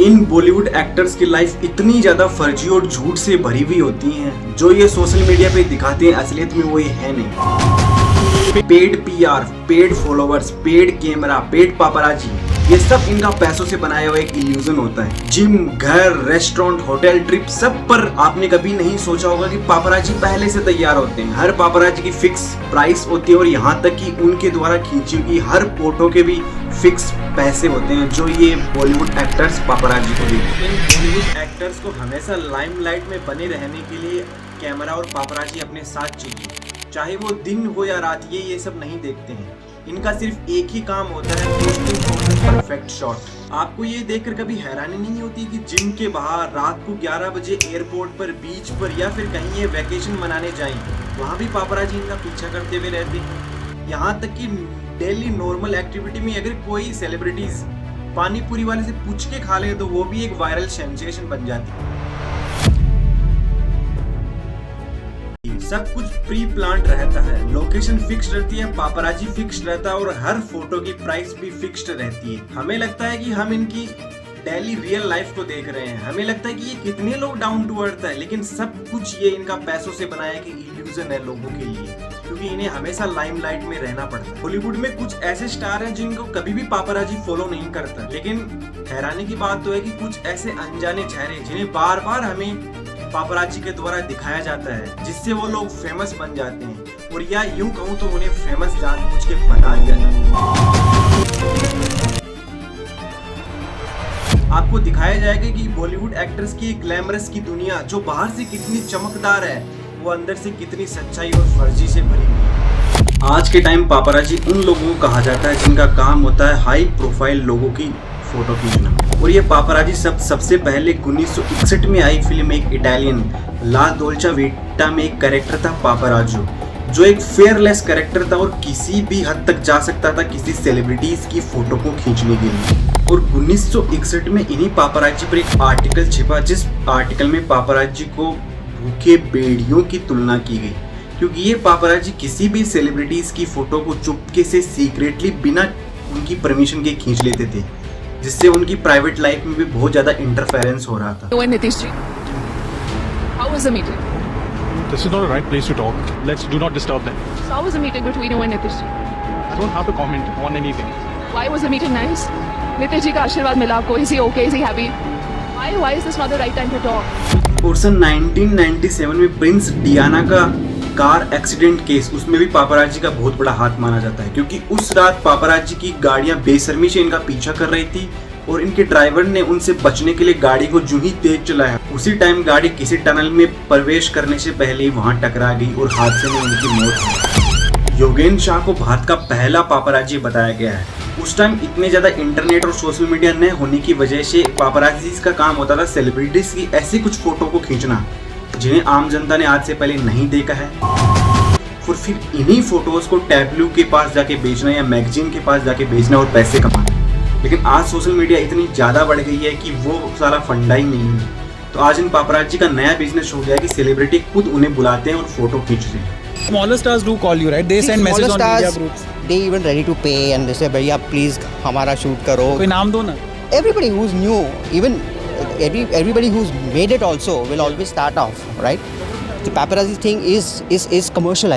इन Bollywood actors की life इतनी ज्यादा फर्जी और झूठ से भरी हुई होती है, जो ये सोशल मीडिया पे दिखाते हैं असलियत में वो ये है नहीं। Paid PR, paid followers, paid camera, paid पापराजी, ये सब इनका पैसों से बनाया हुआ एक इल्यूजन होता है। जिम, घर, रेस्टोरेंट, होटल, ट्रिप, सब पर आपने कभी नहीं सोचा होगा कि पापराजी पहले से तैयार होते हैं। हर पापराजी की फिक्स प्राइस होती है और यहाँ तक कि उनके द्वारा खींची हुई हर फोटो के भी फिक्स पैसे होते हैं जो ये बॉलीवुड एक्टर्स पापराजी को देते हैं। बॉलीवुड एक्टर्स को हमेशा लाइमलाइट में बने रहने के लिए कैमरा और पापराजी अपने साथ चाहिए, चाहे वो दिन हो या रात, ये सब नहीं देखते हैं। इनका सिर्फ एक ही काम होता है, परफेक्ट शॉट। आपको ये देखकर कभी हैरानी नहीं होती कि जिम के बाहर रात को 11 बजे एयरपोर्ट पर, बीच पर या फिर कहीं ये वैकेशन मनाने जाएं, वहाँ भी पापराजी इनका पीछा करते हुए रहते हैं। यहाँ तक कि डेली नॉर्मल एक्टिविटी में अगर कोई सेलिब्रिटीज पानी पूरी वाले से पूछ के खा ले तो वो भी एक वायरल सेंसेशन बन जाती है। सब कुछ प्री प्लान्ड रहता है, लोकेशन फिक्स रहती है, पापराजी फिक्स रहता है और हर फोटो की प्राइस भी फिक्स्ड रहती है। हमें लगता है कि हम इनकी डेली रियल लाइफ को देख रहे हैं, हमें लगता है कि ये कितने लोग डाउन टू अर्थ है, लेकिन सब कुछ ये इनका पैसों से बनाया कि इल्यूजन है लोगों के लिए, क्योंकि इन्हें हमेशा लाइमलाइट में रहना पड़ता है। बॉलीवुड में कुछ ऐसे स्टार हैं जिनको कभी भी पापराजी फॉलो नहीं करता, लेकिन हैरानी की बात तो है कि कुछ ऐसे अनजाने चेहरे जिन्हें बार बार हमें पापराजी के द्वारा दिखाया जाता है, जिससे वो लोग फेमस बन जाते हैं, और या यूं कहूं तो उन्हें फेमस जानबूझ के बना दिया जाता है। आपको दिखाया जाएगा कि बॉलीवुड एक्ट्रेस की ग्लैमरस की दुनिया जो बाहर से कितनी चमकदार है, वो अंदर से कितनी सच्चाई और फर्जी से भरी हुई है। आज के टाइम पापराजी उन लोगों को कहा जाता है जिनका काम होता है हाई प्रोफाइल लोगों की फोटो खींचना, और ये पापराजी सबसे पहले 1961 में आई फिल्म एक इटालियन ला डोल्चे विटा में एक कैरेक्टर था पापराजो, जो एक फेयरलेस कैरेक्टर था और किसी भी हद तक जा सकता था किसी सेलिब्रिटीज की फोटो को खींचने के लिए। और 1961 में इन्हीं पापराजी पर एक आर्टिकल छिपा, जिस आर्टिकल में पापराजी को भूखे भेड़ियों की तुलना की गई, क्योंकि ये पापराजी किसी भी सेलिब्रिटीज की फोटो को चुपके से सीक्रेटली बिना उनकी परमिशन के खींच लेते थे, जिससे उनकी प्राइवेट लाइफ में भी बहुत ज्यादा इंटरफेरेंस हो रहा था। Nitish ji, how was the meeting? This is not the right place to talk. Let's do not disturb them. So how was the meeting between you and Nitish ji? I don't have to comment on anything. Why was the meeting nice? Nitish ji का आशीर्वाद मिला आपको? Is he okay? Is he happy? Why is this not the right time to talk? और सन 1997 में Prince Diana का car accident case, उसमें भी पापराजी का बहुत बड़ा हाथ माना जाता है, क्योंकि उस रात पापराजी की गाड़ियां बेशर्मी से इनका पीछा कर रही थी और इनके ड्राइवर ने उनसे बचने के लिए गाड़ी को जो ही तेज चलाया, उसी टाइम गाड़ी किसी टनल में प्रवेश करने से पहले ही वहां टकरा गई और हादसे में उनकी मौत हुई। योगेंद्र शाह को भारत का पहला पापराजी बताया गया है। उस टाइम इतने ज्यादा इंटरनेट और सोशल मीडिया न होने की वजह से पापराजी का काम होता था सेलिब्रिटीज की ऐसी कुछ फोटो को खींचना जिन्हें आम जनता ने आज से पहले नहीं देखा है, और फिर इन्हीं फोटोज को टैब्लू के पास जाके बेचना या मैगजीन के पास जाके बेचना और पैसे कमाना। लेकिन आज सोशल मीडिया इतनी ज्यादा बढ़ गई है कि वो सारा फंडा ही नहीं है, तो आज इन पापराजी का नया बिजनेस हो गया कि सेलिब्रिटी खुद उन्हें बुलाते हैं और फोटो खींचते हैं। Smaller stars do call you, right? They send messages on media groups. They even ready to pay and they say, भैया please हमारा shoot करो। कोई नाम दो ना। Everybody who's new, even everybody who's made it also will always start off, right? The paparazzi thing is commercial.